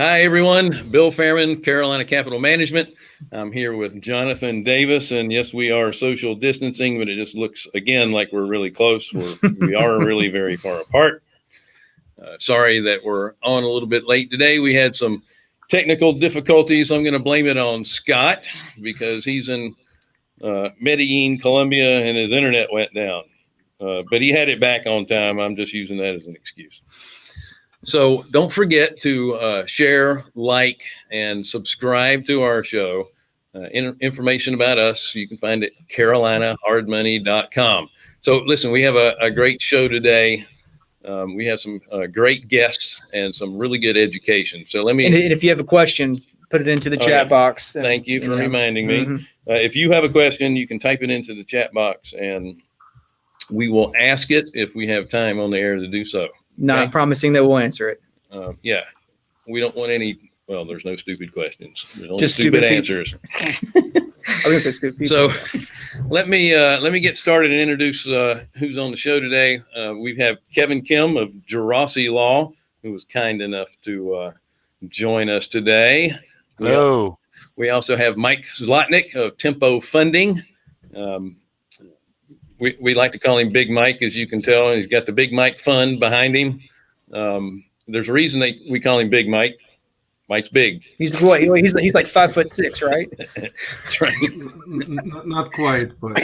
Hi, everyone. Bill Fairman, Carolina Capital Management. I'm here with Jonathan Davis, and yes, we are social distancing, but it just looks, again, like we're really close. We are really very far apart. Sorry that we're on a little bit late today. We had some technical difficulties. I'm going to blame it on Scott because he's in Medellin, Colombia, and his internet went down. But he had it back on time. I'm just using that as an excuse. So don't forget to share, like, and subscribe to our show. Information about us, you can find it at carolinahardmoney.com. So listen, we have a great show today. We have some great guests and some really good education. So let me. And if you have a question, put it into the chat box. And, thank you for reminding me. Mm-hmm. If you have a question, you can type it into the chat box and we will ask it if we have time on the air to do so. Not promising that we'll answer it. Yeah, we don't want any. Well, there's no stupid questions. There's only just stupid answers. I was gonna say stupid. So, let me get started and introduce who's on the show today. We have Kevin Kim of Geraci Law, who was kind enough to join us today. Hello. We also have Mike Zlotnick of Tempo Funding. We like to call him Big Mike, as you can tell. He's got the Big Mike Fund behind him. There's a reason we call him Big Mike. Mike's big. He's what? He's like 5'6", right? That's right. Not quite, but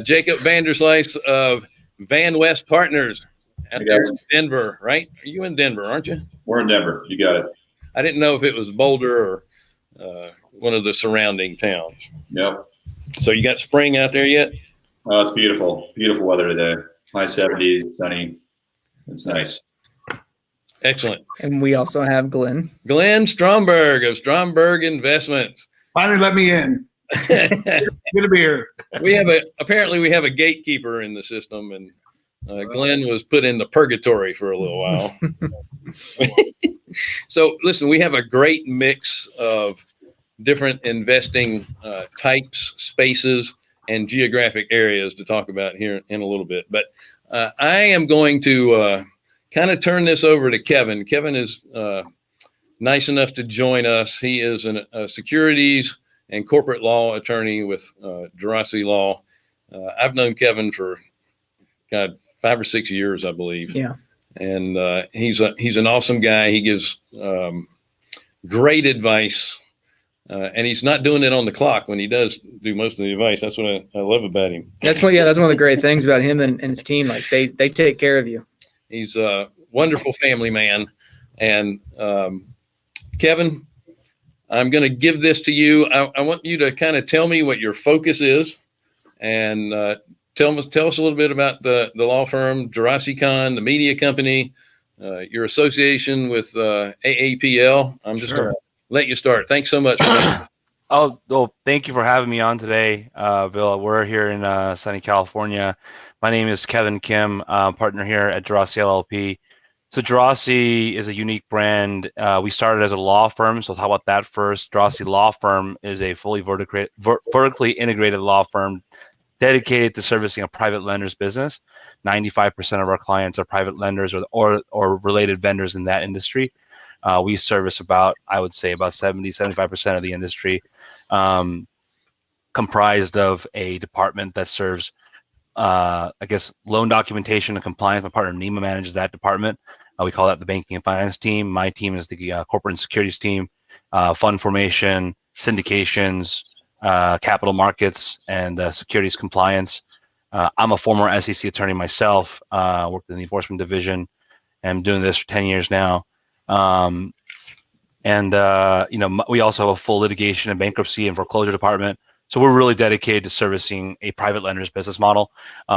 Jacob Vanderslice of Van West Partners out there in Denver, right? Are you in Denver, aren't you? We're in Denver. You got it. I didn't know if it was Boulder or one of the surrounding towns. Yep. So you got spring out there yet? Oh, it's beautiful. Beautiful weather today. High 70s, sunny. It's nice. Excellent. And we also have Glenn Stromberg of Stromberg Investments. Finally let me in. Good to be here. Apparently we have a gatekeeper in the system, and Glenn was put in the purgatory for a little while. So listen, we have a great mix of different investing types, spaces, and geographic areas to talk about here in a little bit. But I am going to kind of turn this over to Kevin. Kevin is nice enough to join us. He is a securities and corporate law attorney with Geraci Law. I've known Kevin for 5 or 6 years, I believe. Yeah. And he's an awesome guy. He gives great advice. And he's not doing it on the clock when he does do most of the advice. That's what I love about him. That's one of the great things about him and his team. Like they take care of you. He's a wonderful family man. And Kevin, I'm going to give this to you. I want you to kind of tell me what your focus is, and tell us a little bit about the law firm, Geraci Con, the media company, your association with AAPL. I'm just going to let you start. Thanks so much for that. Oh, thank you for having me on today, Bill. We're here in sunny California. My name is Kevin Kim, partner here at Geraci LLP. So Geraci is a unique brand. We started as a law firm, so I'll talk about that first. Geraci Law Firm is a fully vertically integrated law firm dedicated to servicing a private lender's business. 95% of our clients are private lenders or related vendors in that industry. We service about 70-75% of the industry, comprised of a department that serves, loan documentation and compliance. My partner Nima manages that department. We call that the banking and finance team. My team is the corporate and securities team, fund formation, syndications, capital markets, and securities compliance. I'm a former SEC attorney myself, worked in the enforcement division, and I'm doing this for 10 years now. We also have a full litigation and bankruptcy and foreclosure department. So we're really dedicated to servicing a private lender's business model.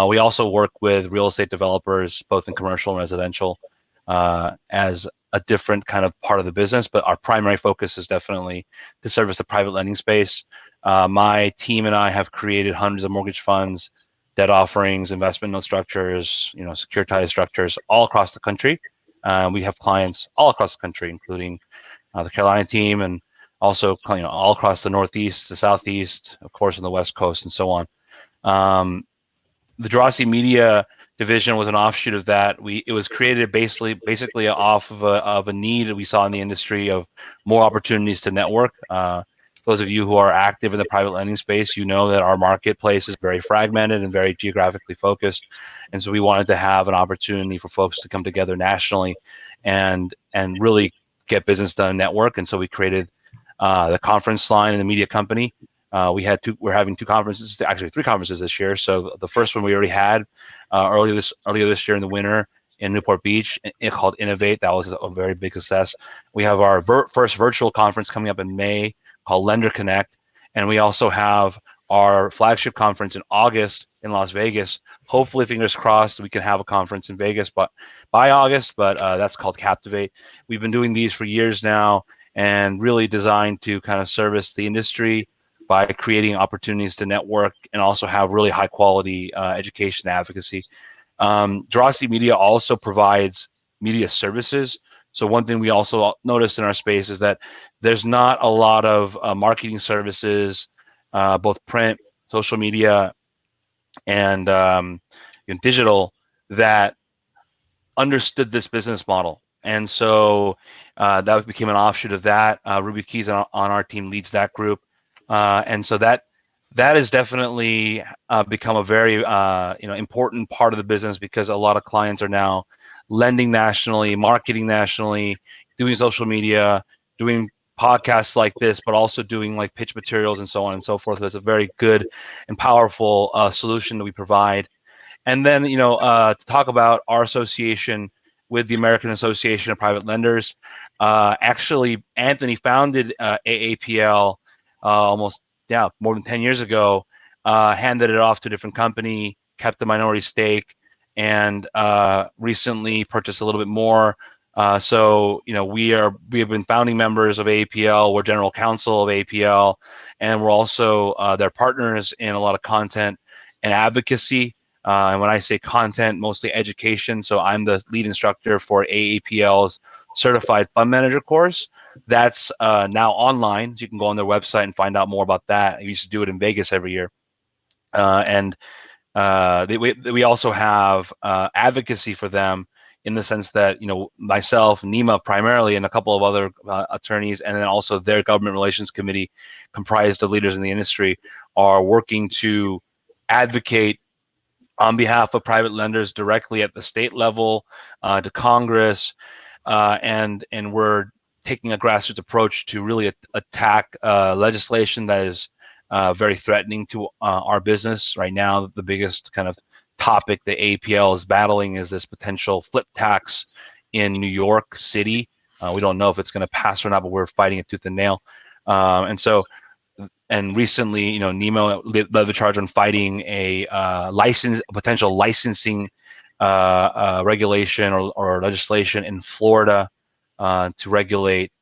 We also work with real estate developers, both in commercial and residential, as a different kind of part of the business, but our primary focus is definitely to service the private lending space. My team and I have created hundreds of mortgage funds, debt offerings, investment note structures, securitized structures all across the country. We have clients all across the country, including the Carolina team, and also all across the Northeast, the Southeast, of course, on the West Coast, and so on. The Geraci Media division was an offshoot of that. It was created basically off of a need that we saw in the industry of more opportunities to network. Those of you who are active in the private lending space, you know that our marketplace is very fragmented and very geographically focused, and so we wanted to have an opportunity for folks to come together nationally and really get business done and network. And so we created the conference line and the media company. We're having two conferences, actually 3 conferences this year. So the first one we already had earlier this year in the winter in Newport Beach, called Innovate. That was a very big success. We have our first virtual conference coming up in May called Lender Connect, and we also have our flagship conference in August in Las Vegas. Hopefully, fingers crossed, we can have a conference in Vegas, but by August. But that's called Captivate. We've been doing these for years now, and really designed to kind of service the industry by creating opportunities to network and also have really high quality education advocacy. Geraci Media also provides media services. So one thing we also noticed in our space is that there's not a lot of marketing services, both print, social media, and digital, that understood this business model. And so that became an offshoot of that. Ruby Keys on our team leads that group. And so that has definitely become a very important part of the business, because a lot of clients are now lending nationally, marketing nationally, doing social media, doing podcasts like this, but also doing like pitch materials and so on and so forth. So it's a very good and powerful solution that we provide. And then, to talk about our association with the American Association of Private Lenders, actually, Anthony founded AAPL more than 10 years ago, handed it off to a different company, kept a minority stake, and recently purchased a little bit more. So we have been founding members of AAPL. We're general counsel of AAPL, and we're also their partners in a lot of content and advocacy. And when I say content, mostly education. So I'm the lead instructor for AAPL's Certified Fund Manager course. That's now online. So you can go on their website and find out more about that. I used to do it in Vegas every year. And we also have advocacy for them, in the sense that myself, Nima primarily, and a couple of other attorneys, and then also their government relations committee, comprised of leaders in the industry, are working to advocate on behalf of private lenders directly at the state level, to Congress, and we're taking a grassroots approach to really attack legislation that is very threatening to our business right now. The biggest kind of topic the APL is battling is this potential flip tax in New York City. We don't know if it's going to pass or not, but we're fighting it tooth and nail. And recently, Nemo led the charge on fighting a potential licensing regulation or legislation in Florida to regulate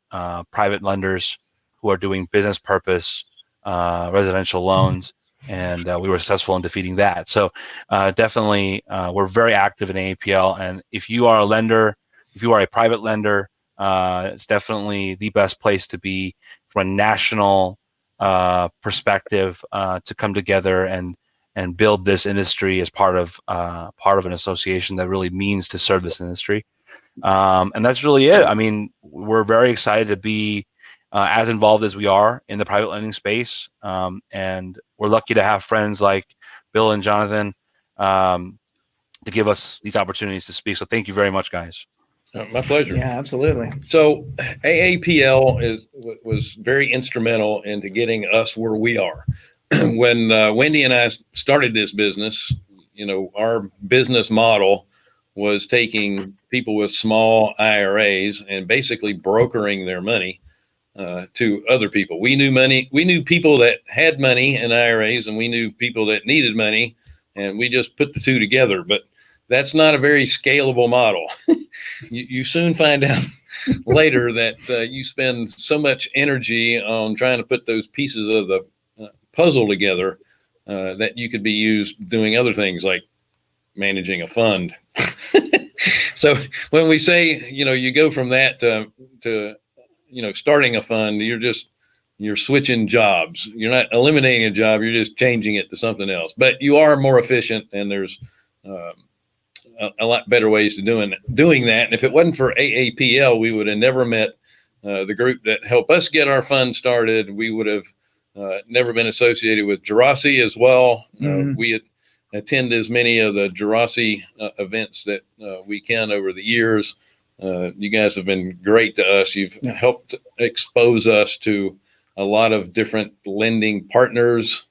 private lenders who are doing business purpose residential loans. And we were successful in defeating that. So definitely, we're very active in AAPL. And if you are a lender, if you are a private lender, it's definitely the best place to be from a national perspective, to come together and build this industry as part of an association that really means to serve this industry. And that's really it. I mean, we're very excited to be as involved as we are in the private lending space. And we're lucky to have friends like Bill and Jonathan to give us these opportunities to speak. So thank you very much, guys. My pleasure. Yeah, absolutely. So AAPL was very instrumental into getting us where we are. When Wendy and I started this business, our business model was taking people with small IRAs and basically brokering their money to other people. We knew people that had money in IRAs, and we knew people that needed money, and we just put the two together. But that's not a very scalable model. You soon find out later that you spend so much energy on trying to put those pieces of the puzzle together that you could be used doing other things like managing a fund. So when we say, you go from that to starting a fund, you're switching jobs. You're not eliminating a job. You're just changing it to something else. But you are more efficient, and there's a lot better ways to doing that. And if it wasn't for AAPL, we would have never met the group that helped us get our fund started. We would have never been associated with Geraci as well. We had attend as many of the Geraci events that we can over the years. You guys have been great to us. You've helped expose us to a lot of different lending partners.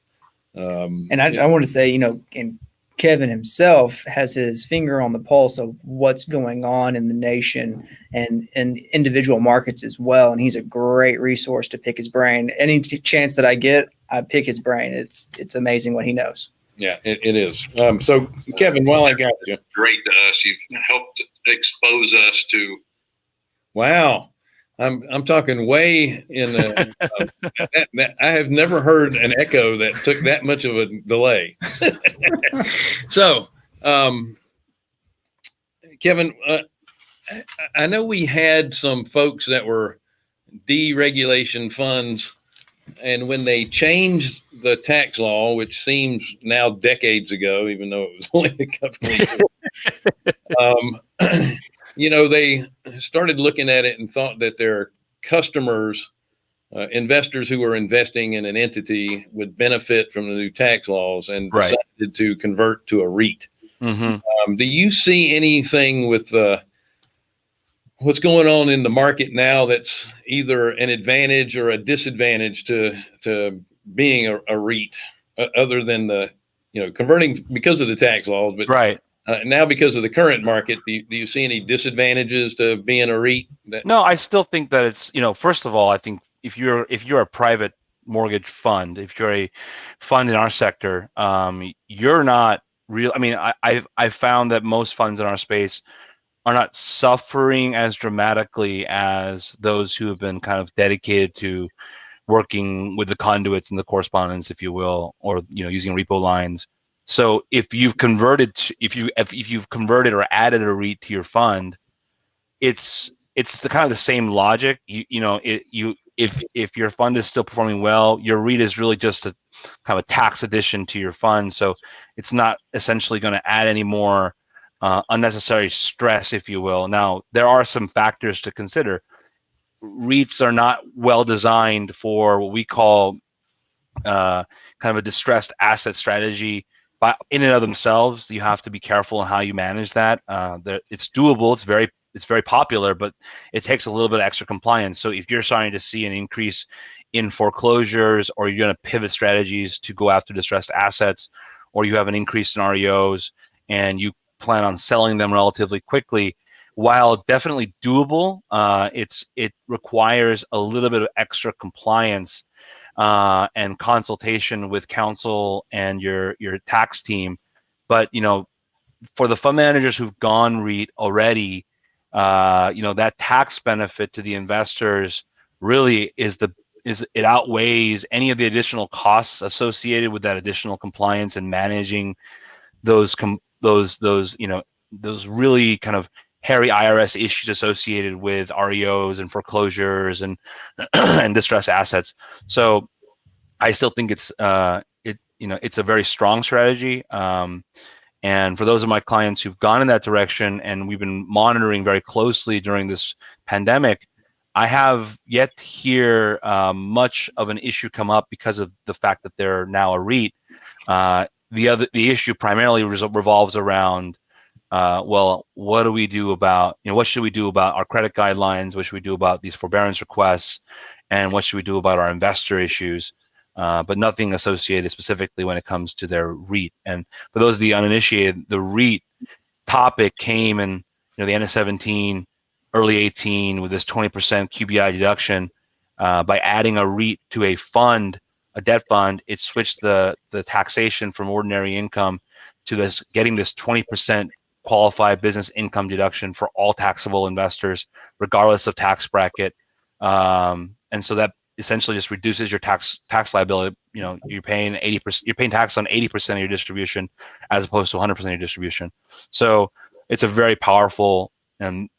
And I want to say, and Kevin himself has his finger on the pulse of what's going on in the nation and individual markets as well. And he's a great resource to pick his brain. Any chance that I get, I pick his brain. It's amazing what he knows. Yeah, it is. So, Kevin, while I got you, great to us. You've helped expose us to. Wow, I'm talking way in. I have never heard an echo that took that much of a delay. So, Kevin, I know we had some folks that were deregulation funds. And when they changed the tax law, which seems now decades ago, even though it was only a couple of years, they started looking at it and thought that their customers, investors who were investing in an entity, would benefit from the new tax laws and decided to convert to a REIT. Mm-hmm. Do you see anything with what's going on in the market now that's either an advantage or a disadvantage to being a REIT, other than the converting because of the tax laws, but now because of the current market, do you see any disadvantages to being a REIT? No, I still think that it's first of all, I think if you're a private mortgage fund, if you're a fund in our sector, you're not real. I mean, I've found that most funds in our space are not suffering as dramatically as those who have been kind of dedicated to working with the conduits and the correspondents, if you will, or using repo lines. So if you've converted or added a REIT to your fund, it's the kind of the same logic. If your fund is still performing well, your REIT is really just a kind of a tax addition to your fund. So it's not essentially going to add any more unnecessary stress, if you will. Now, there are some factors to consider. REITs are not well designed for what we call kind of a distressed asset strategy. But in and of themselves, you have to be careful in how you manage that. It's doable. It's very popular, but it takes a little bit of extra compliance. So if you're starting to see an increase in foreclosures, or you're going to pivot strategies to go after distressed assets, or you have an increase in REOs and you plan on selling them relatively quickly, while definitely doable, it requires a little bit of extra compliance and consultation with counsel and your tax team. But for the fund managers who've gone REIT already, that tax benefit to the investors really it outweighs any of the additional costs associated with that additional compliance and managing those really kind of hairy IRS issues associated with REOs and foreclosures and and distressed assets. So I still think it's a very strong strategy. And for those of my clients who've gone in that direction, and we've been monitoring very closely during this pandemic, I have yet to hear much of an issue come up because of the fact that they're now a REIT. The issue primarily revolves around, what do we do about, what should we do about our credit guidelines? What should we do about these forbearance requests? And what should we do about our investor issues? But nothing associated specifically when it comes to their REIT. And for those of the uninitiated, the REIT topic came in the end of 17, early 18 with this 20% QBI deduction. By adding a REIT to a fund, a debt fund, it switched the taxation from ordinary income to getting this 20% qualified business income deduction for all taxable investors, regardless of tax bracket. And so that essentially just reduces your tax liability. You're paying 80%. You're paying tax on 80% of your distribution, as opposed to 100% of your distribution. So it's a very powerful and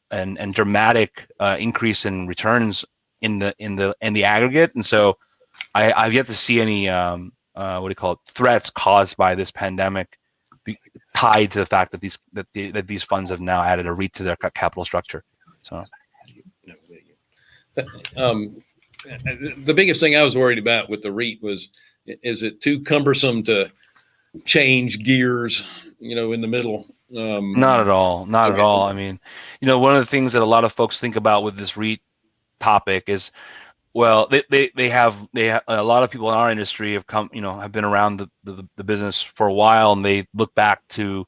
dramatic increase in returns in the aggregate. And so I've yet to see any threats caused by this pandemic tied to the fact that these funds have now added a REIT to their capital structure. So, the biggest thing I was worried about with the REIT was, is it too cumbersome to change gears, in the middle? not at all, not at all. I mean, one of the things that a lot of folks think about with this REIT topic is, well, they have a lot of people in our industry have have been around the business for a while, and they look back to,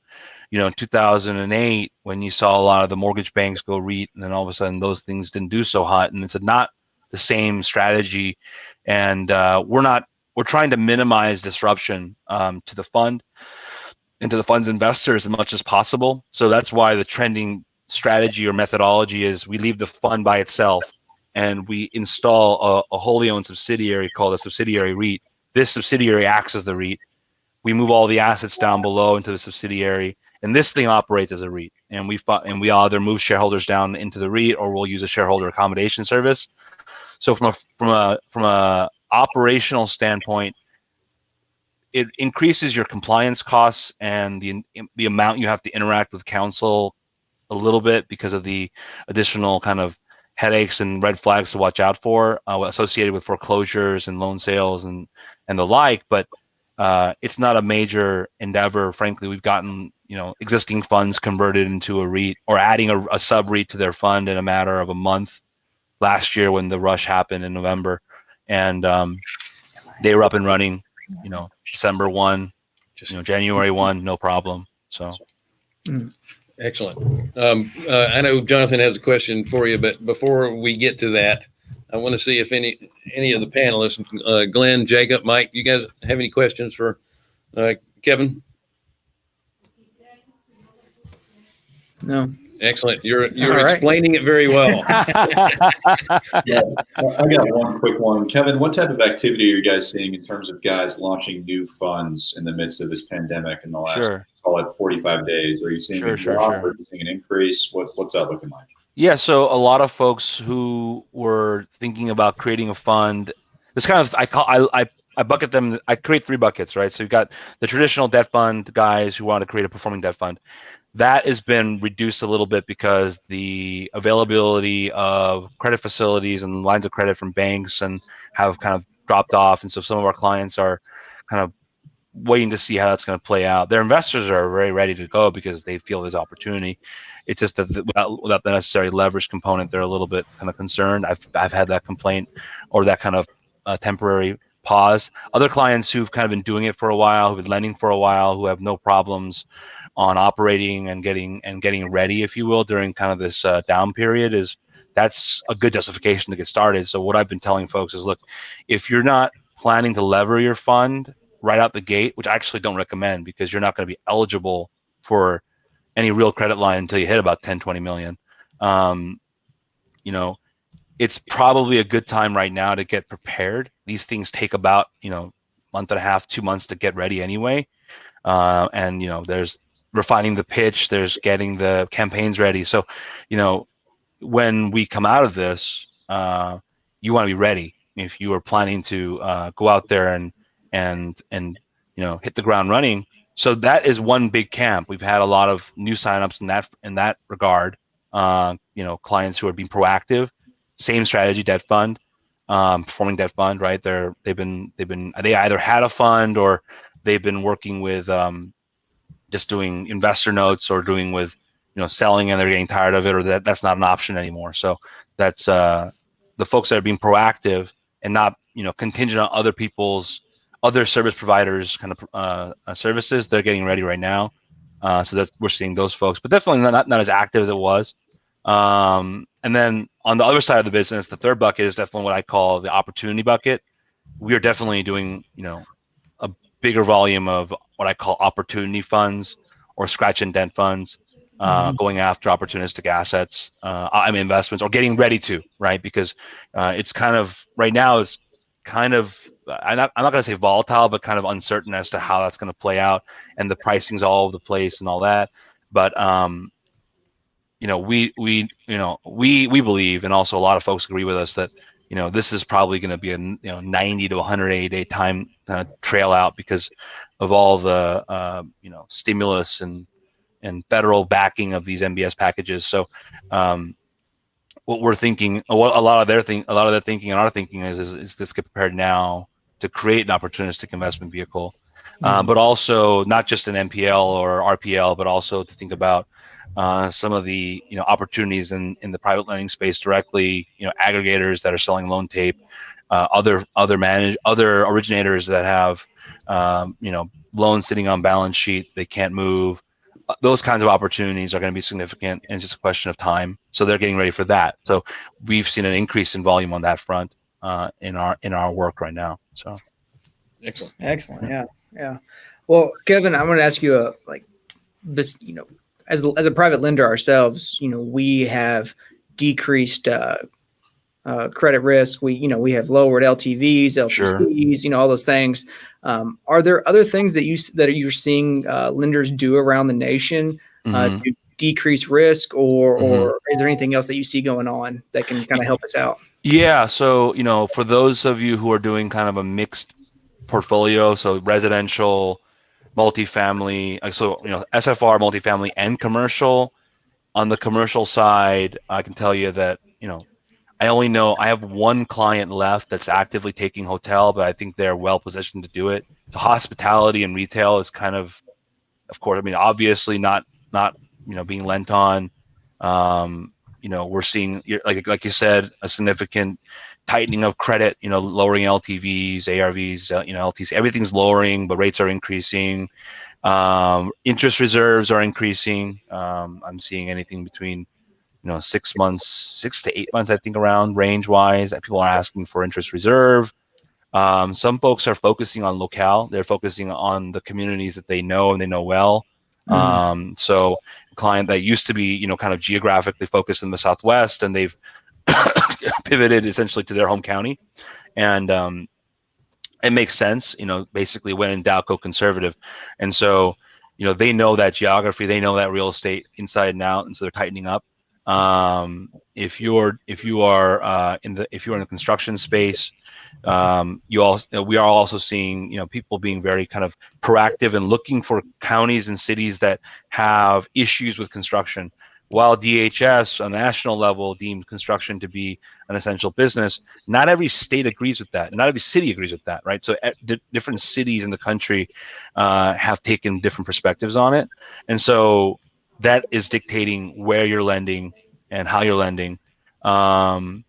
2008 when you saw a lot of the mortgage banks go REIT, and then all of a sudden those things didn't do so hot, and it's not the same strategy, and we're trying to minimize disruption to the fund and to the fund's investors as much as possible. So that's why the trending strategy or methodology is we leave the fund by itself and we install a wholly owned subsidiary called a subsidiary REIT. This subsidiary acts as the REIT. We move all the assets down below into the subsidiary, and this thing operates as a REIT. And we either move shareholders down into the REIT, or we'll use a shareholder accommodation service. So from a operational standpoint, it increases your compliance costs and the amount you have to interact with counsel a little bit because of the additional kind of headaches and red flags to watch out for associated with foreclosures and loan sales and the like. But it's not a major endeavor. Frankly, we've gotten existing funds converted into a REIT or adding a sub REIT to their fund in a matter of a month last year when the rush happened in November, and they were up and running, December 1, January 1, no problem. So. Excellent. I know Jonathan has a question for you, but before we get to that, I want to see if any of the panelists, Glenn, Jacob, Mike, you guys have any questions for Kevin? No. Excellent. You're All right. explaining it very well. Yeah, I got one quick one. Kevin, what type of activity are you guys seeing in terms of guys launching new funds in the midst of this pandemic in the last, call it 45 days? Are you seeing a drop? Are you seeing an increase? What's that looking like? Yeah, so a lot of folks who were thinking about creating a fund, this kind of, I bucket them, I create 3 buckets, right? So you've got the traditional debt fund guys who want to create a performing debt fund. That has been reduced a little bit because the availability of credit facilities and lines of credit from banks and have kind of dropped off. And so some of our clients are kind of waiting to see how that's going to play out. Their investors are very ready to go because they feel there's opportunity. It's just that without the necessary leverage component, they're a little bit kind of concerned. I've had that complaint or that kind of temporary pause. Other clients who've kind of been doing it for a while, who've been lending for a while, who have no problems on operating and getting ready, if you will, during kind of this down period, that's a good justification to get started. So what I've been telling folks is, look, if you're not planning to lever your fund right out the gate, which I actually don't recommend because you're not going to be eligible for any real credit line until you hit about 10, 20 million. It's probably a good time right now to get prepared. These things take about, month and a half, 2 months to get ready anyway. And there's refining the pitch, there's getting the campaigns ready. So, when we come out of this, you want to be ready. If you are planning to go out there and hit the ground running. So that is one big camp. We've had a lot of new signups in that regard. Clients who are being proactive, same strategy, debt fund, performing debt fund, right? They either had a fund or they've been working with just doing investor notes or doing with selling and they're getting tired of it, or that's not an option anymore. So that's the folks that are being proactive and not contingent on other service providers kind of services. They're getting ready right now. So we're seeing those folks, but definitely not as active as it was. And then on the other side of the business, the third bucket is definitely what I call the opportunity bucket. We are definitely doing, a bigger volume of what I call opportunity funds or scratch and dent funds, going after opportunistic assets, investments, or getting ready to, right? Because it's kind of, right now, it's kind of, I'm not going to say volatile, but kind of uncertain as to how that's going to play out, and the pricing's all over the place and all that. But we believe, and also a lot of folks agree with us, that this is probably going to be a 90 to 180 day time kind of trail out because of all the stimulus and federal backing of these MBS packages. So what we're thinking, a lot of their thinking and our thinking is this get prepared now to create an opportunistic investment vehicle, but also not just an NPL or RPL, but also to think about some of the opportunities in the private lending space directly, aggregators that are selling loan tape, other originators that have loans sitting on balance sheet they can't move. Those kinds of opportunities are going to be significant, and it's just a question of time. So they're getting ready for that. So we've seen an increase in volume on that front in our work right now. So excellent. Yeah. Well, Kevin, I'm going to ask you as a private lender ourselves, we have decreased credit risk. We have lowered LTVs, LTCs, Sure. All those things. Are there other things that you're seeing lenders do around the nation to decrease risk, or is there anything else that you see going on that can kind of help us out? Yeah. So for those of you who are doing kind of a mixed portfolio, so residential, multifamily, SFR, multifamily, and commercial. On the commercial side, I can tell you that I have one client left that's actively taking hotel, but I think they're well positioned to do it. So hospitality and retail is kind of course, obviously not being lent on. We're seeing, like you said, a significant tightening of credit, lowering LTVs, ARVs, LTC, everything's lowering, but rates are increasing. Interest reserves are increasing. I'm seeing anything between 6 to 8 months, I think, around range wise. People are asking for interest reserve. Some folks are focusing on locale. They're focusing on the communities that they know and they know well. So a client that used to be, kind of geographically focused in the Southwest, and they've pivoted essentially to their home county. And it makes sense, basically when in doubt, go conservative. And so, they know that geography, they know that real estate inside and out, and so they're tightening up. If you are in the construction space, we are also seeing people being very kind of proactive and looking for counties and cities that have issues with construction. While DHS on a national level deemed construction to be an essential business, not every state agrees with that. Not every city agrees with that, right? So different cities in the country have taken different perspectives on it. And so that is dictating where you're lending and how you're lending. I'm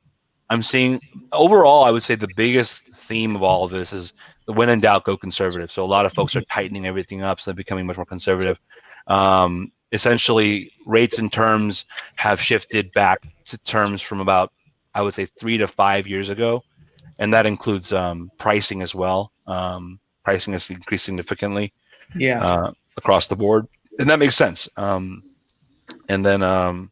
seeing overall, I would say the biggest theme of all of this is the when in doubt, go conservative. So a lot of folks are tightening everything up, so they're becoming much more conservative. Essentially, rates and terms have shifted back to terms from about, I would say, 3 to 5 years ago, and that includes pricing as well. Pricing has increased significantly, across the board, and that makes sense. And then,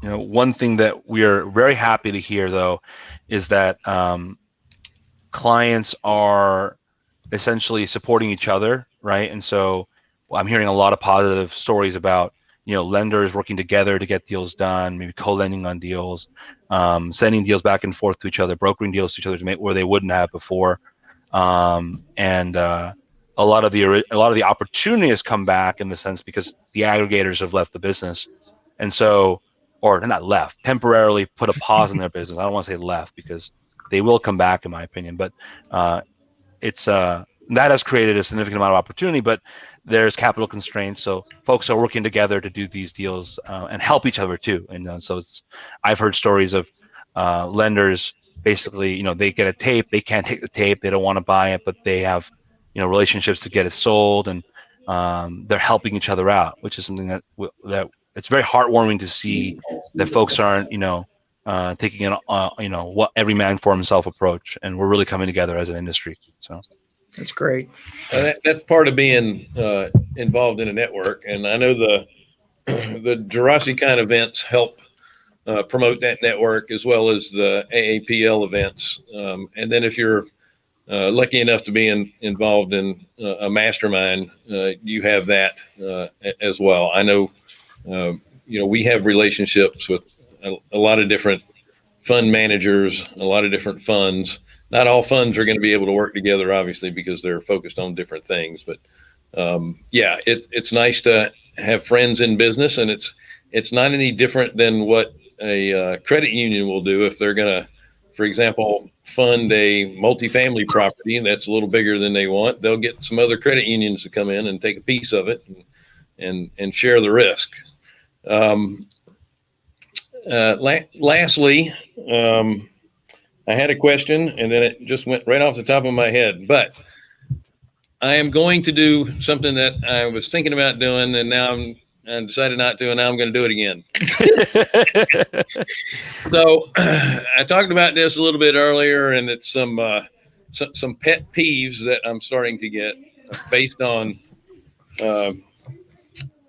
one thing that we are very happy to hear, though, is that clients are essentially supporting each other, right? And so I'm hearing a lot of positive stories about, lenders working together to get deals done, maybe co-lending on deals, sending deals back and forth to each other, brokering deals to each other to make where they wouldn't have before. And a lot of the opportunity has come back in the sense because the aggregators have left the business. And so, or not left, temporarily put a pause in their business. I don't want to say left because they will come back, in my opinion, but that has created a significant amount of opportunity, but there's capital constraints. So folks are working together to do these deals and help each other too. And so I've heard stories of lenders basically, they get a tape, they can't take the tape, they don't want to buy it, but they have, relationships to get it sold, and they're helping each other out, which is something that it's very heartwarming to see that folks aren't, taking what every man for himself approach, and we're really coming together as an industry. So. That's great. That's part of being involved in a network, and I know the Geraci kind of events help promote that network as well as the AAPL events. And then if you're lucky enough to be involved in a mastermind, you have that as well. I know, we have relationships with a lot of different fund managers, a lot of different funds. not all funds are going to be able to work together, obviously, because they're focused on different things. But yeah, it's nice to have friends in business, and it's not any different than what a credit union will do if they're going to, for example, fund a multifamily property that's a little bigger than they want. They'll get some other credit unions to come in and take a piece of it and share the risk. Lastly, I had a question and then it just went right off the top of my head, but I am going to do something that I was thinking about doing, and now I decided not to, and now I'm going to do it again. So I talked about this a little bit earlier, and it's some pet peeves that I'm starting to get based on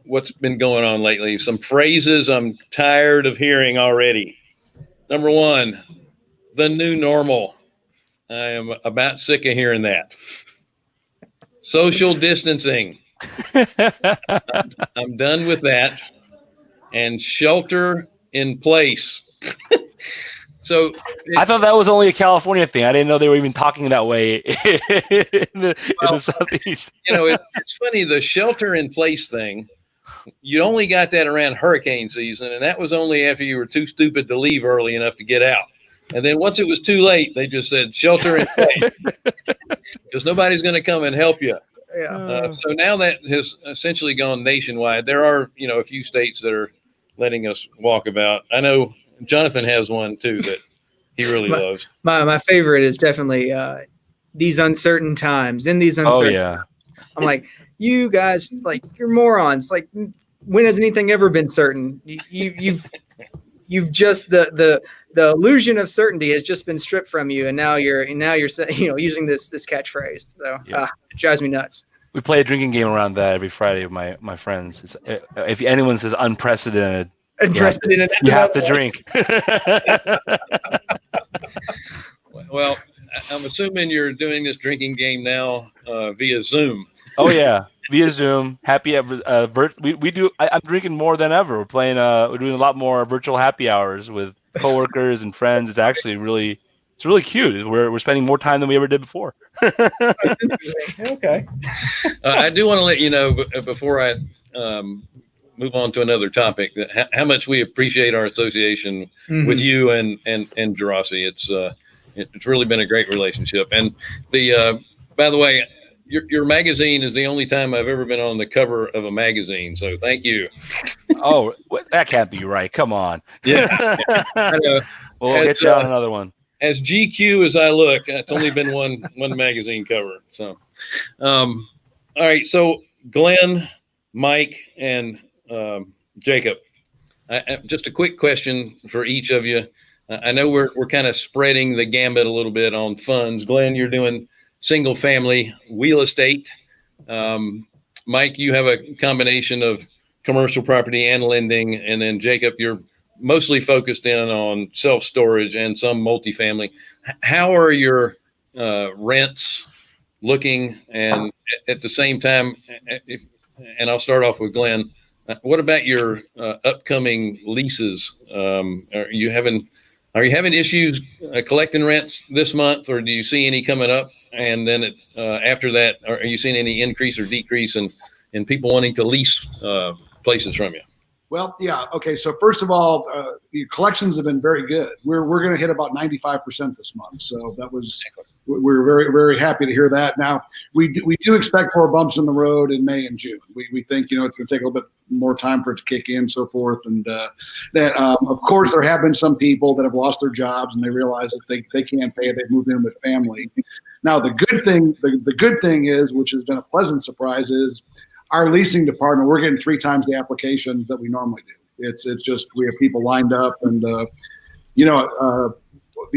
what's been going on lately. Some phrases I'm tired of hearing already. Number one, the new normal. I am about sick of hearing that. Social distancing. I'm done with that. And shelter in place. So I thought that was only a California thing. I didn't know they were even talking that way in the Southeast. It's funny, the shelter in place thing. You only got that around hurricane season, and that was only after you were too stupid to leave early enough to get out. And then once it was too late, they just said shelter in place because nobody's going to come and help you. Yeah. So now that has essentially gone nationwide. There are, a few states that are letting us walk about. I know Jonathan has one too that he really loves. My favorite is definitely these uncertain times. In these uncertain times, I'm like, you guys, like, you're morons. Like, when has anything ever been certain? You've just the illusion of certainty has just been stripped from you, and now you're using this catchphrase. So it drives me nuts. We play a drinking game around that every Friday with my friends. If anyone says unprecedented, you have to drink. Well, I'm assuming you're doing this drinking game now via Zoom. Oh yeah, via Zoom. Happy ever. We do. I'm drinking more than ever. We're playing. We're doing a lot more virtual happy hours with coworkers and friends. It's actually really cute. We're spending more time than we ever did before. Okay. I do want to let you know before I move on to another topic that how much we appreciate our association with you and Geraci. It's really been a great relationship. And by the way, your magazine is the only time I've ever been on the cover of a magazine. So thank you. Oh, that can't be right. Come on. Yeah. I know. We'll get you on another one. As GQ as I look, it's only been one magazine cover. So, all right. So Glenn, Mike, and Jacob, just a quick question for each of you. I know we're kind of spreading the gambit a little bit on funds. Glenn, you're doing single family real estate. Mike, you have a combination of commercial property and lending. And then Jacob, you're mostly focused in on self-storage and some multifamily. How are your rents looking? And at the same time, and I'll start off with Glenn, what about your upcoming leases? Are you having issues collecting rents this month, or do you see any coming up? And then after that, are you seeing any increase or decrease in people wanting to lease places from you? Well, yeah. Okay. So first of all, collections have been very good. We're going to hit about 95% this month. So we're very, very happy to hear that. Now we do expect more bumps in the road in May and June. We think, it's going to take a little bit more time for it to kick in, so forth. And that, of course, there have been some people that have lost their jobs and they realize that they can't pay it. They've moved in with family. Now, the good thing is, which has been a pleasant surprise, is our leasing department, we're getting 3 times the applications that we normally do. It's just we have people lined up, and the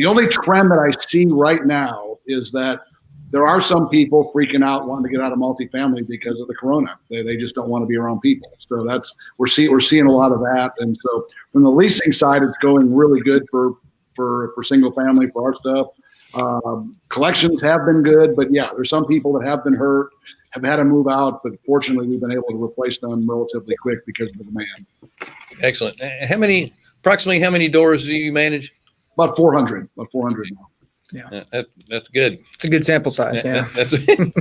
only trend that I see right now is that there are some people freaking out, wanting to get out of multifamily because of the corona. They just don't want to be around people. So we're seeing a lot of that, and so from the leasing side, it's going really good for single family for our stuff. Collections have been good, but yeah, there's some people that have been hurt, have had to move out, but fortunately we've been able to replace them relatively quick because of the demand. Excellent. Approximately how many doors do you manage? About 400 now. Yeah. That's good. It's a good sample size. Yeah. That's,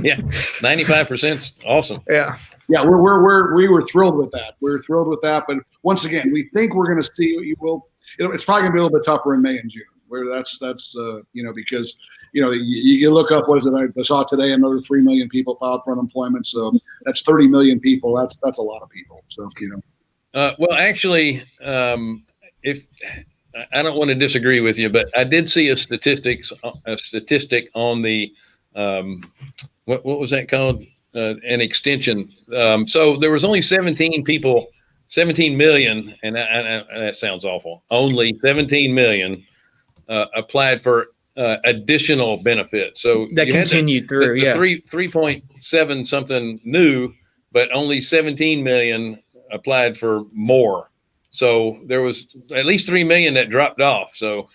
yeah. 95% awesome. Yeah. Yeah, we were thrilled with that. We were thrilled with that. But once again, we think we're going to see what you will. It's probably going to be a little bit tougher in May and June, where that's because you look up, what is it? I saw today another 3 million people filed for unemployment. So that's 30 million people. That's a lot of people. So well, actually, if I don't want to disagree with you, but I did see a statistic on the what was that called? An extension. So there was only 17 million, and that sounds awful. Only 17 million applied for additional benefit. So that continued through. The 3.7 something new, but only 17 million applied for more. So there was at least 3 million that dropped off. So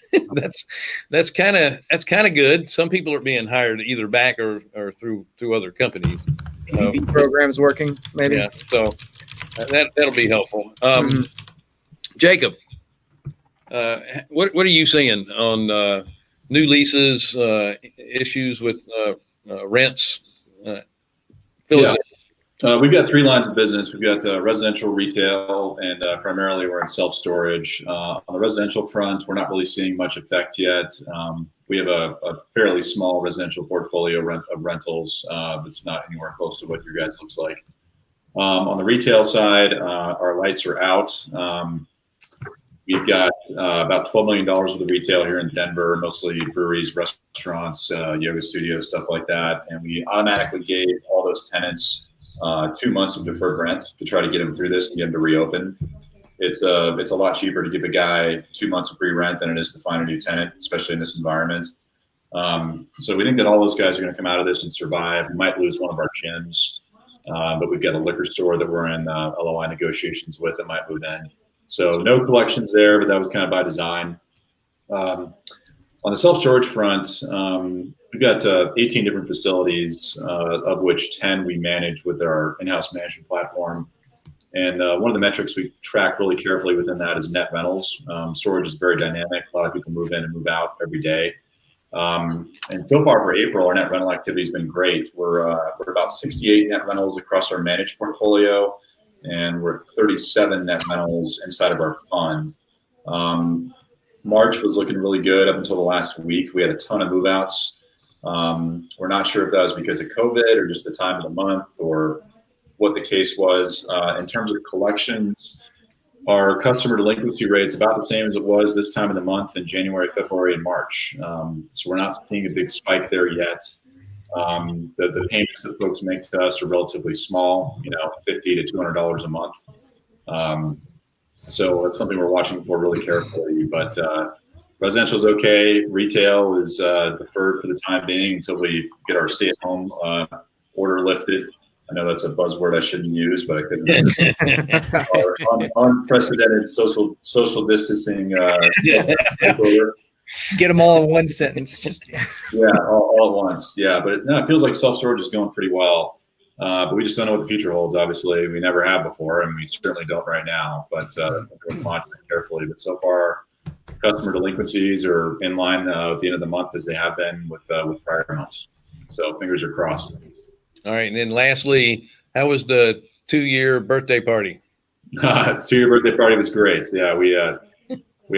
that's kind of good. Some people are being hired either back or through other companies. Programs working, maybe. Yeah. So that'll be helpful. Jacob, what are you seeing on new leases, issues with rents? We've got 3 lines of business. We've got residential, retail, and primarily we're in self-storage. On the residential front, we're not really seeing much effect yet. We have a fairly small residential portfolio of rentals that's not anywhere close to what your guys looks like. On the retail side, our lights are out. We've got about $12 million worth of retail here in Denver, mostly breweries, restaurants, yoga studios, stuff like that. And we automatically gave all those tenants 2 months of deferred rent to try to get them through this and get them to reopen. It's a lot cheaper to give a guy 2 months of free rent than it is to find a new tenant, especially in this environment. So we think that all those guys are going to come out of this and survive. We might lose one of our gyms, but we've got a liquor store that we're in LOI negotiations with that might move in. So no collections there, but that was kind of by design. On the self-storage front, we've got 18 different facilities, of which 10 we manage with our in-house management platform. And one of the metrics we track really carefully within that is net rentals. Storage is very dynamic. A lot of people move in and move out every day. And so far for April, our net rental activity has been great. We're about 68 net rentals across our managed portfolio, and we're at 37 net rentals inside of our fund. March was looking really good up until the last week. We had a ton of move-outs. We're not sure if that was because of COVID or just the time of the month or what the case was. In terms of collections, our customer delinquency rate's about the same as it was this time of the month in January, February, and March. So we're not seeing a big spike there yet. The payments that folks make to us are relatively small, $50 to $200 a month. So that's something we're watching for really carefully. But residential is okay. Retail is deferred for the time being until we get our stay-at-home order lifted. I know that's a buzzword I shouldn't use, but I couldn't. Our unprecedented social distancing. Get them all in one sentence. All at once. Yeah, but it feels like self-storage is going pretty well. But we just don't know what the future holds. Obviously, we never have before, and we certainly don't right now. But that's something we're monitoring carefully. But so far, customer delinquencies are in line at the end of the month as they have been with prior months. So fingers are crossed. All right, and then lastly, how was the 2-year birthday party? The 2-year birthday party was great. Yeah, we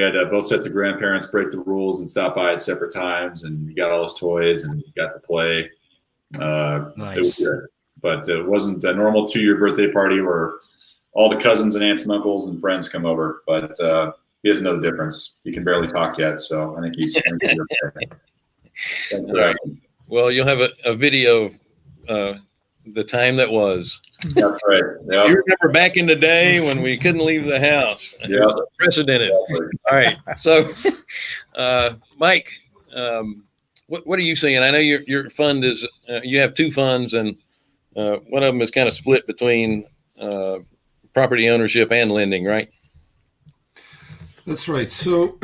had both sets of grandparents break the rules and stop by at separate times, and you got all those toys and you got to play. Nice. It was good. But it wasn't a normal 2-year birthday party where all the cousins and aunts and uncles and friends come over. But he doesn't know the difference. He can barely talk yet, so I think he's Well, you'll have a video of the time that was. That's right. Yep. You remember back in the day when we couldn't leave the house. Yeah. Unprecedented. Exactly. All right. So, Mike, what are you seeing? I know your fund is, you have 2 funds, and one of them is kind of split between property ownership and lending, right? That's right. So,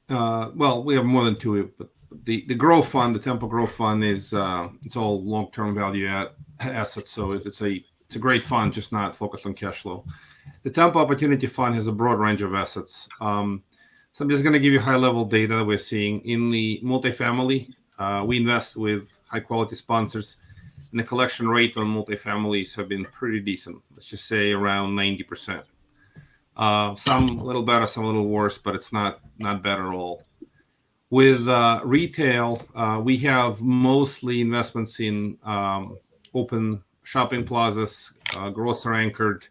well, we have more than 2, but the growth fund, the Temple Growth Fund, is it's all long-term value assets. So it's a great fund, just not focused on cash flow. The Temple Opportunity Fund has a broad range of assets. So I'm just going to give you high-level data we're seeing in the multifamily. We invest with high-quality sponsors, and the collection rate on multifamilies have been pretty decent. Let's just say around 90%. Some a little better, some a little worse, but it's not bad at all. With retail, we have mostly investments in open shopping plazas, grocery-anchored,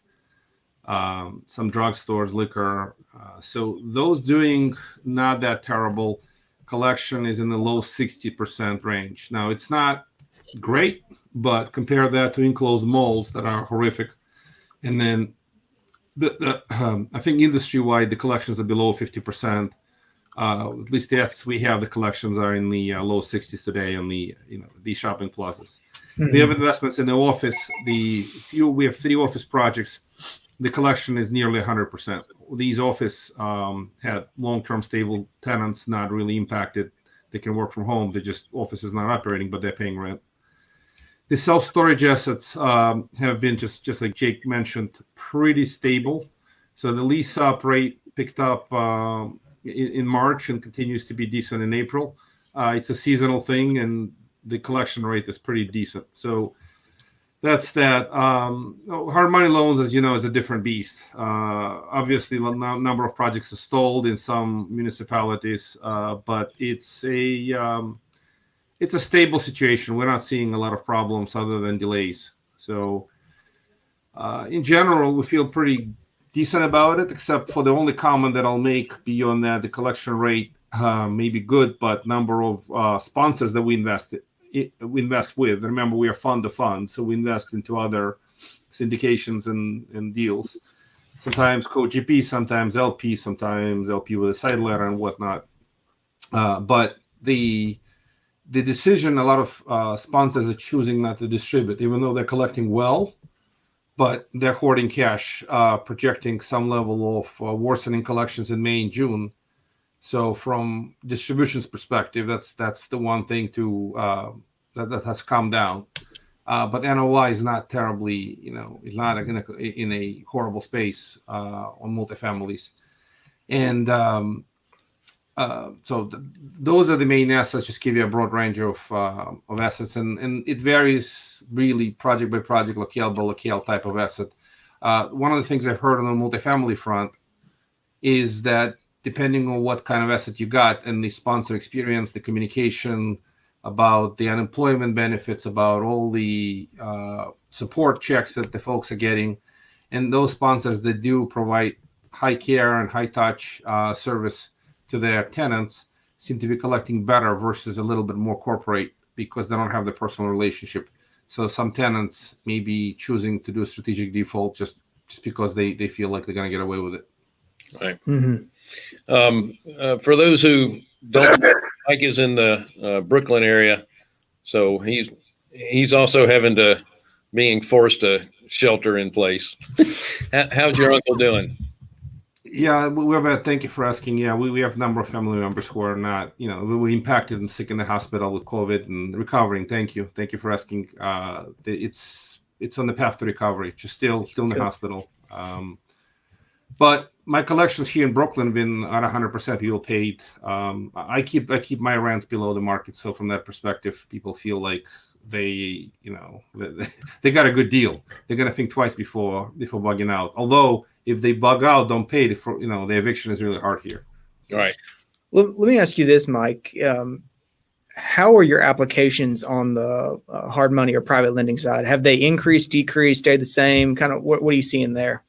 some drugstores, liquor. So those doing not that terrible. Collection is in the low 60% range. Now, it's not great, but compare that to enclosed malls that are horrific. And then I think industry-wide, the collections are below 50%. At least the assets we have, the collections are in the low 60s today on these shopping plazas. Mm-hmm. We have investments in the office. We have 3 office projects. The collection is nearly 100%. These office had long-term stable tenants, not really impacted. They can work from home. Office is not operating, but they're paying rent. The self-storage assets have been, just like Jake mentioned, pretty stable. So the lease-up rate picked up in March and continues to be decent in April. It's a seasonal thing, and the collection rate is pretty decent. So that's that. Hard money loans, as you know, is a different beast. Obviously, the number of projects are stalled in some municipalities, but it's a stable situation. We're not seeing a lot of problems other than delays. So in general, we feel pretty decent about it, except for the only comment that I'll make beyond that, the collection rate may be good, but number of sponsors that we invest with. Remember, we are fund to fund, so we invest into other syndications and deals. Sometimes co-GP, sometimes LP with a side letter and whatnot. But the decision, a lot of sponsors are choosing not to distribute, even though they're collecting well, but they're hoarding cash, projecting some level of worsening collections in May and June. So from distribution's perspective, that's the one thing that has come down. But NOI is not terribly, it's not in a horrible space on multifamilies. And so those are the main assets. Just give you a broad range of assets, and it varies really project by project, locale by locale type of asset. One of the things I've heard on the multifamily front is that depending on what kind of asset you got and the sponsor experience, the communication about the unemployment benefits, about all the support checks that the folks are getting, and those sponsors that do provide high care and high touch service to their tenants seem to be collecting better versus a little bit more corporate because they don't have the personal relationship. So some tenants may be choosing to do a strategic default just because they feel like they're going to get away with it. Right. Mm-hmm. For those who don't know, Mike is in the Brooklyn area, so he's also being forced to shelter in place. How's your uncle doing? Yeah, we're bad. Thank you for asking. Yeah, we have a number of family members who are not, we were impacted and sick in the hospital with COVID and recovering. Thank you for asking. It's on the path to recovery, just still in the hospital. But my collections here in Brooklyn have been at 100%. People paid. I keep my rents below the market, so from that perspective, people feel like they got a good deal. They're gonna think twice before bugging out. Although if they bug out, don't pay. The eviction is really hard here. All right. Let me ask you this, Mike. How are your applications on the hard money or private lending side? Have they increased, decreased, stayed the same? Kind of what are you seeing there?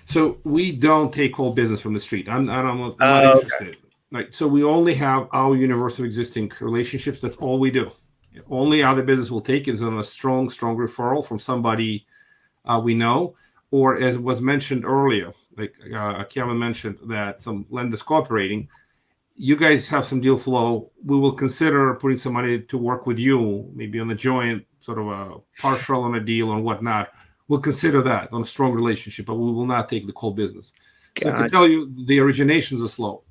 So we don't take whole business from the street. I'm not interested. Okay. Right. So we only have our universe of existing relationships. That's all we do. Only other business we'll take is on a strong referral from somebody we know, or as was mentioned earlier, like Kevin mentioned that some lenders cooperating. You guys have some deal flow. We will consider putting some money to work with you, maybe on a joint sort of a partial on a deal and whatnot. We'll consider that on a strong relationship, but we will not take the whole business. So I can tell you the originations are slow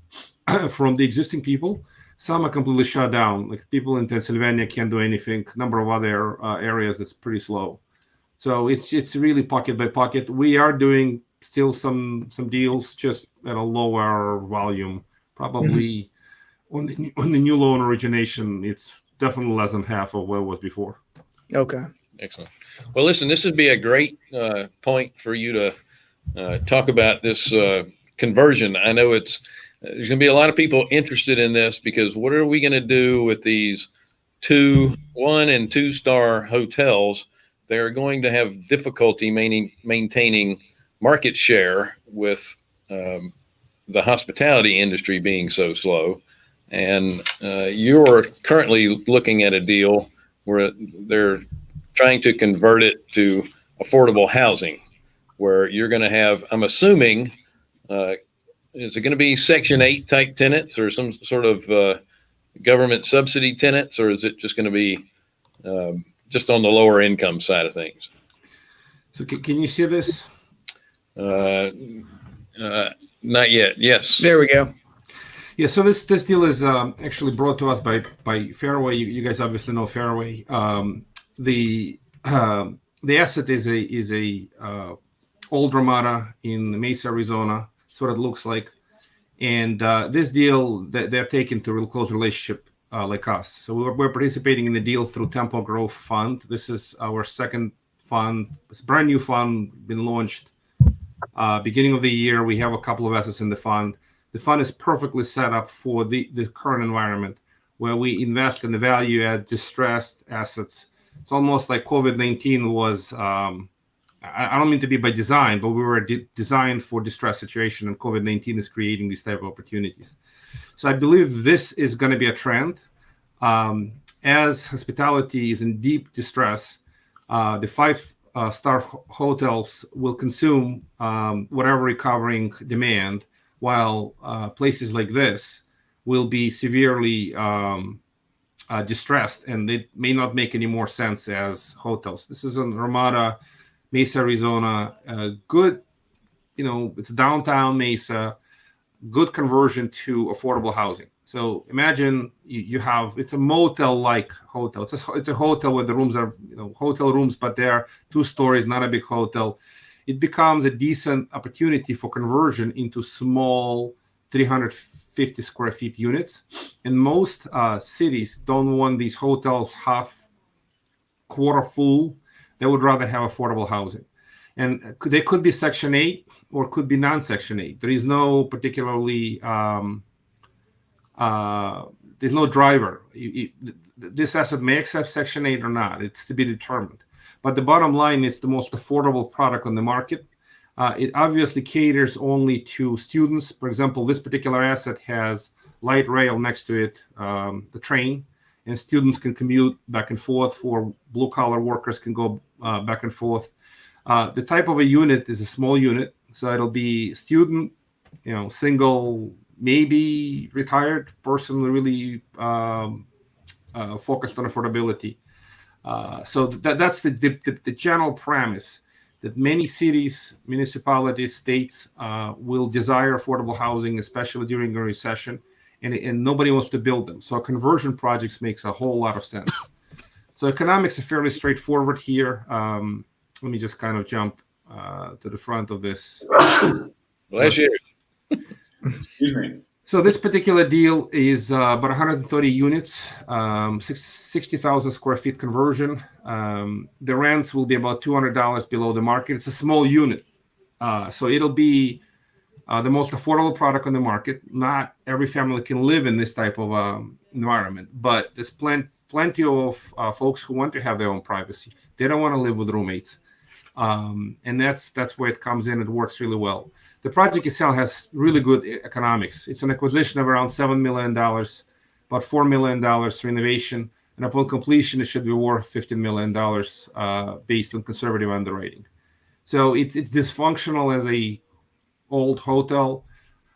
from the existing people. Some are completely shut down. Like people in Pennsylvania can't do anything. A number of other areas that's pretty slow. So it's really pocket by pocket. We are doing still some deals, just at a lower volume. Probably on the new loan origination, it's definitely less than half of what it was before. Okay. Excellent. Well, listen, this would be a great point for you to talk about this conversion. I know there's going to be a lot of people interested in this, because what are we going to do with these 1 and 2 star hotels? They're going to have difficulty maintaining market share with the hospitality industry being so slow. And you're currently looking at a deal where they're trying to convert it to affordable housing, where you're going to have, I'm assuming, is it going to be Section 8 type tenants or some sort of government subsidy tenants, or is it just going to be just on the lower income side of things? So can you see this? Not yet. Yes. There we go. Yeah. So this deal is actually brought to us by Fairway. You guys obviously know Fairway. The asset is a old Ramada in Mesa, Arizona. That's what it looks like. And this deal, they're taking to a real close relationship like us. So we're participating in the deal through Temple Growth Fund. This is our second fund. It's a brand new fund, been launched beginning of the year. We have a couple of assets in the fund. The fund is perfectly set up for the current environment, where we invest in the value add distressed assets. It's almost like COVID-19 was, I don't mean to be by design, but we were designed for distress situation, and COVID-19 is creating these type of opportunities. So I believe this is going to be a trend. As hospitality is in deep distress, the 5-star hotels will consume whatever recovering demand, while places like this will be severely distressed, and it may not make any more sense as hotels. This is in Ramada, Mesa, Arizona. Good, it's downtown Mesa. Good conversion to affordable housing. So imagine you have, it's a motel-like hotel. It's a hotel where the rooms are hotel rooms, but they're 2 stories, not a big hotel. It becomes a decent opportunity for conversion into small 350 square feet units. And most cities don't want these hotels half quarter full. They would rather have affordable housing. And they could be Section 8 or could be non-Section 8. There is no particularly, there's no driver. This asset may accept Section 8 or not. It's to be determined. But the bottom line is the most affordable product on the market. It obviously caters only to students. For example, this particular asset has light rail next to it, the train, and students can commute back and forth, or blue-collar workers can go back and forth. The type of a unit is a small unit, so it'll be student, single, maybe retired person, really focused on affordability. So that's the general premise, that many cities, municipalities, states will desire affordable housing, especially during a recession, and nobody wants to build them. So conversion projects makes a whole lot of sense. So economics are fairly straightforward here. Let me just kind of jump to the front of this. Bless you. Excuse me. So this particular deal is about 130 units, 60,000 square feet conversion. The rents will be about $200 below the market. It's a small unit. So it'll be the most affordable product on the market. Not every family can live in this type of environment, but there's plenty of folks who want to have their own privacy. They don't want to live with roommates. And that's where it comes in. It works really well. The project itself has really good economics. It's an acquisition of around $7 million, about $4 million renovation, and upon completion, it should be worth $15 million based on conservative underwriting. So it's dysfunctional as a old hotel,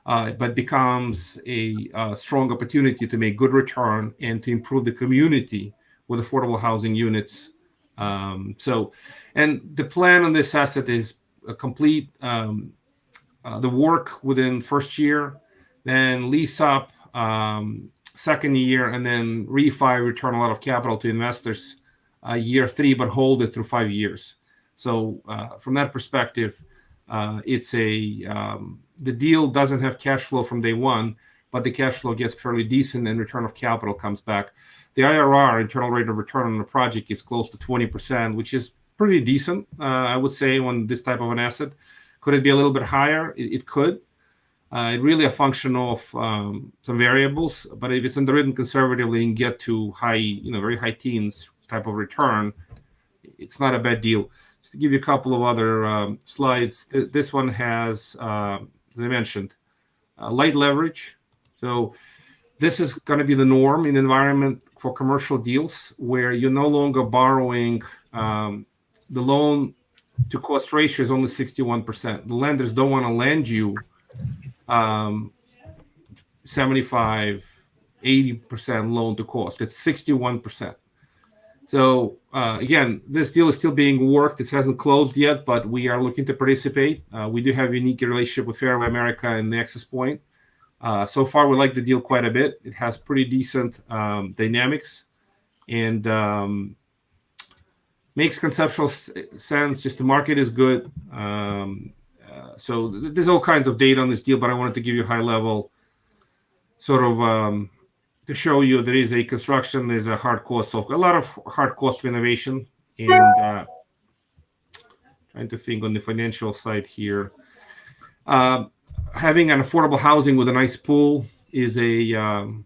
but becomes a strong opportunity to make good return and to improve the community with affordable housing units. And the plan on this asset is a complete the work within first year, then lease up second year, and then refi, return a lot of capital to investors year 3, but hold it through 5 years. So from that perspective, It's the deal doesn't have cash flow from day one, but the cash flow gets fairly decent and return of capital comes back. The IRR, internal rate of return on the project, is close to 20%, which is pretty decent, I would say, on this type of an asset. Could it be a little bit higher? It could. It's really a function of some variables, but if it's underwritten conservatively and get to very high teens type of return, it's not a bad deal. Just to give you a couple of other slides, this one has, as I mentioned, light leverage. So this is going to be the norm in the environment for commercial deals where you're no longer borrowing. The loan to cost ratio is only 61%. The lenders don't want to lend you 75, 80% loan to cost. It's 61%. So again, this deal is still being worked. It hasn't closed yet, but we are looking to participate. We do have a unique relationship with Fairman America and Nexus Point. So far, we like the deal quite a bit. It has pretty decent dynamics and makes conceptual sense. Just the market is good. So there's all kinds of data on this deal, but I wanted to give you a high level sort of to show you there is a construction, there's a hard cost of a lot of hard cost renovation, and trying to think on the financial side here. Having an affordable housing with a nice pool is an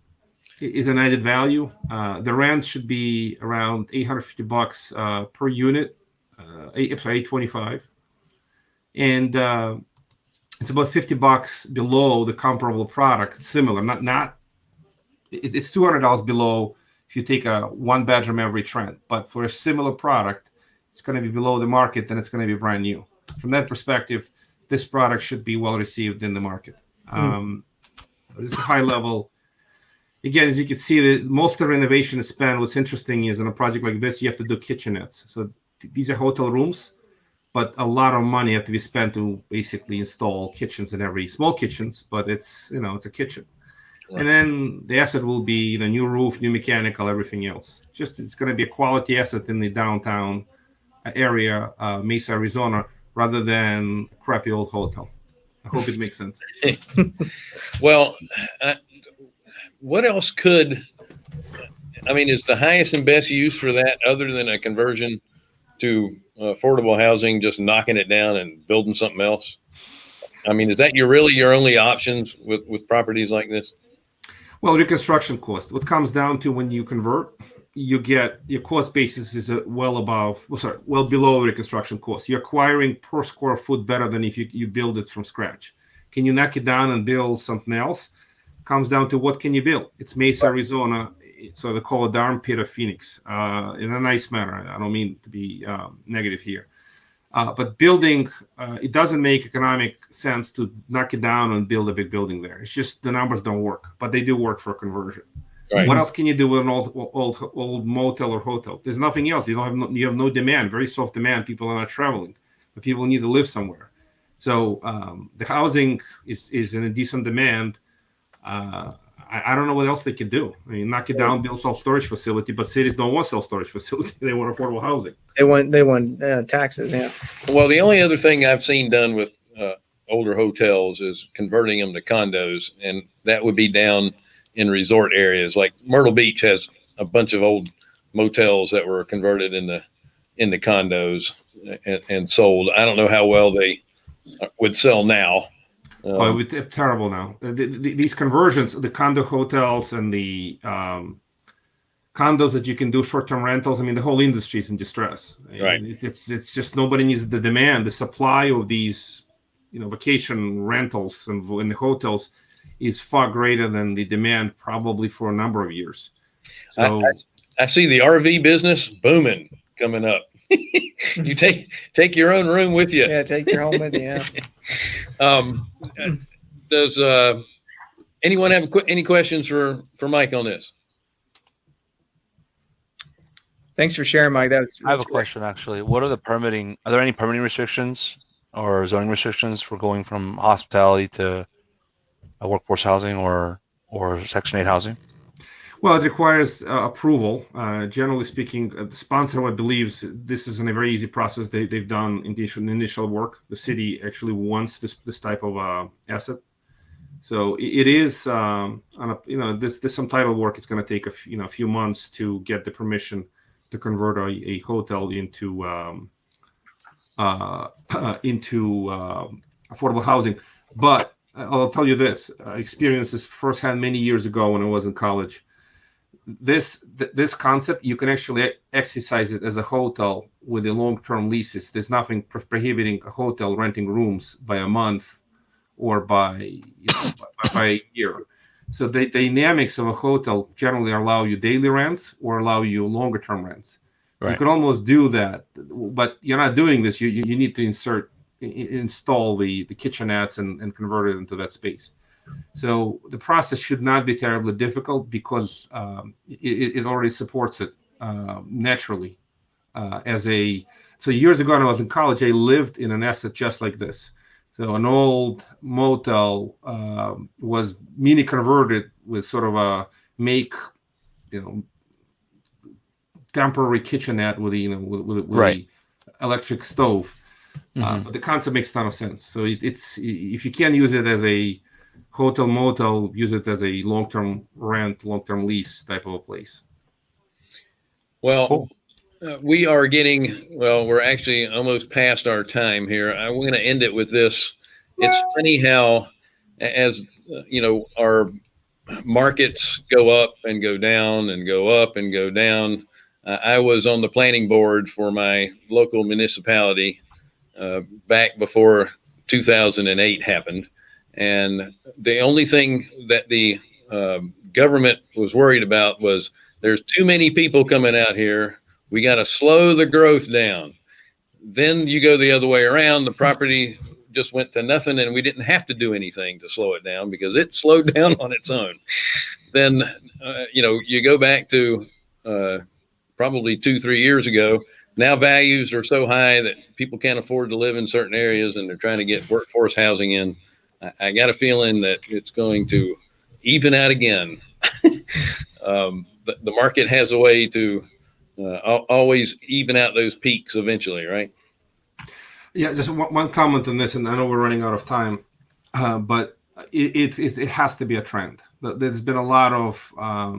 added value. The rent should be around $850 per unit. $825, and it's about $50 below the comparable product. Similar, not. It's $200 below if you take a one bedroom average rent, but for a similar product, it's going to be below the market, and it's going to be brand new. From that perspective, this product should be well received in the market. This is a high level. Again, as you can see, most of the renovation is spent. What's interesting is in a project like this, you have to do kitchenettes. So these are hotel rooms, but a lot of money have to be spent to basically install kitchens in every small kitchens, but it's a kitchen. Right. And then the asset will be new roof, new mechanical, everything else. It's going to be a quality asset in the downtown area, Mesa, Arizona, rather than a crappy old hotel. I hope it makes sense. Well, what else is the highest and best use for that other than a conversion to affordable housing, just knocking it down and building something else? Is that your only options with properties like this? Well, reconstruction cost. What comes down to when you convert, you get your cost basis is well below reconstruction cost. You're acquiring per square foot better than if you build it from scratch. Can you knock it down and build something else? Comes down to what can you build. It's Mesa, Arizona, so they call it the armpit of Phoenix in a nice manner. I don't mean to be negative here. But building, it doesn't make economic sense to knock it down and build a big building there. It's just the numbers don't work, but they do work for conversion. Right. What else can you do with an old motel or hotel? There's nothing else. You have no demand, very soft demand. People are not traveling, but people need to live somewhere. So the housing is in a decent demand. I don't know what else they could do. Knock it down, build self-storage facility, but cities don't want self-storage facility. They want affordable housing. They want taxes. Yeah. Well, the only other thing I've seen done with older hotels is converting them to condos, and that would be down in resort areas. Like Myrtle Beach has a bunch of old motels that were converted into condos and sold. I don't know how well they would sell now. It's terrible now. These conversions, the condo hotels and the condos that you can do short-term rentals. The whole industry is in distress. Right. It's just nobody needs the demand. The supply of these, vacation rentals and in the hotels is far greater than the demand, probably for a number of years. So I see the RV business booming coming up. You take your own room with you. Yeah, take your home with you. Yeah. Does anyone have any questions for Mike on this? Thanks for sharing, Mike. I have a question actually. What are the permitting? Are there any permitting restrictions or zoning restrictions for going from hospitality to workforce housing or Section 8 housing? Well, it requires approval. Generally speaking, the sponsor believes this is a very easy process. They've done initial work. The city actually wants this type of asset. So it is, there's some title work. It's going to take a few months to get the permission to convert a hotel into affordable housing. But I'll tell you this: I experienced this firsthand many years ago when I was in college. This concept, you can actually exercise it as a hotel with the long-term leases. There's nothing prohibiting a hotel renting rooms by a month or by a year. So the dynamics of a hotel generally allow you daily rents or allow you longer-term rents. Right. You can almost do that, but you're not doing this. You need to install the kitchenettes and convert it into that space. So the process should not be terribly difficult because it already supports it naturally. So years ago when I was in college, I lived in an asset just like this. So an old motel was mini converted with sort of a temporary kitchenette with the electric stove. But the concept makes a ton of sense. So it's if you can't use it as a hotel motel, use it as a long-term rent, long-term lease type of a place. Well, cool. We're actually almost past our time here. I'm going to end it with this. It's funny how, as our markets go up and go down and go up and go down. I was on the planning board for my local municipality back before 2008 happened. And the only thing that the government was worried about was there's too many people coming out here. We got to slow the growth down. Then you go the other way around. The property just went to nothing, and we didn't have to do anything to slow it down because it slowed down on its own. Then, you go back to probably 2-3 years ago. Now values are so high that people can't afford to live in certain areas, and they're trying to get workforce housing in. I got a feeling that it's going to even out again. The market has a way to always even out those peaks eventually, right? Yeah, just one comment on this, and I know we're running out of time, but it has to be a trend. There's been a lot of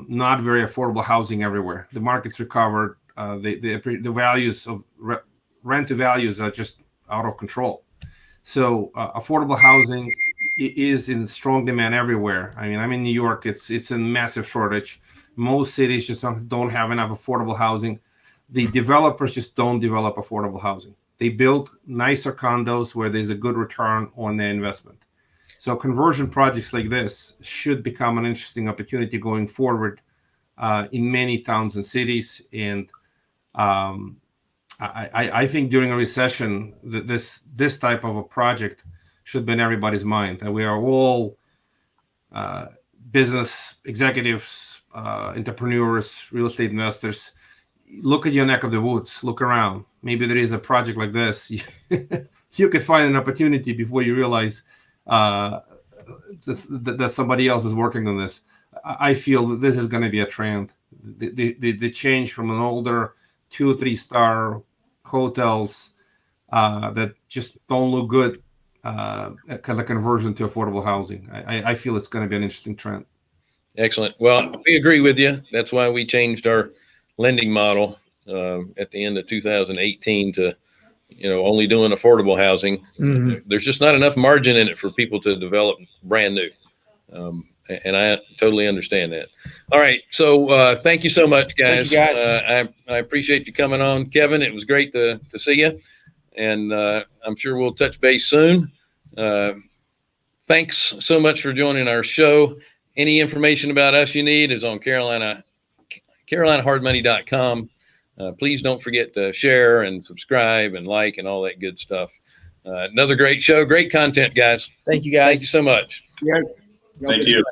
not very affordable housing everywhere. The market's recovered. The values of rent to values are just out of control. So affordable housing is in strong demand everywhere. I mean, I'm in New York. It's a massive shortage. Most cities just don't have enough affordable housing. The developers just don't develop affordable housing. They build nicer condos where there's a good return on their investment. So conversion projects like this should become an interesting opportunity going forward in many towns and cities. And I think during a recession, this type of a project should be in everybody's mind. That we are all business executives, entrepreneurs, real estate investors. Look at your neck of the woods. Look around. Maybe there is a project like this. You could find an opportunity before you realize that somebody else is working on this. I feel that this is going to be a trend. The change from an older 2-3 star hotels that just don't look good, kind of conversion to affordable housing. I feel it's going to be an interesting trend. Excellent. Well, we agree with you. That's why we changed our lending model at the end of 2018 to, only doing affordable housing. Mm-hmm. There's just not enough margin in it for people to develop brand new. And I totally understand that. All right. So thank you so much, guys. Thank you, guys. I appreciate you coming on, Kevin. It was great to see you. And I'm sure we'll touch base soon. Thanks so much for joining our show. Any information about us you need is on carolinahardmoney.com. Please don't forget to share and subscribe and like and all that good stuff. Another great show. Great content, guys. Thank you, guys. Thank you so much. Yeah. Thank you.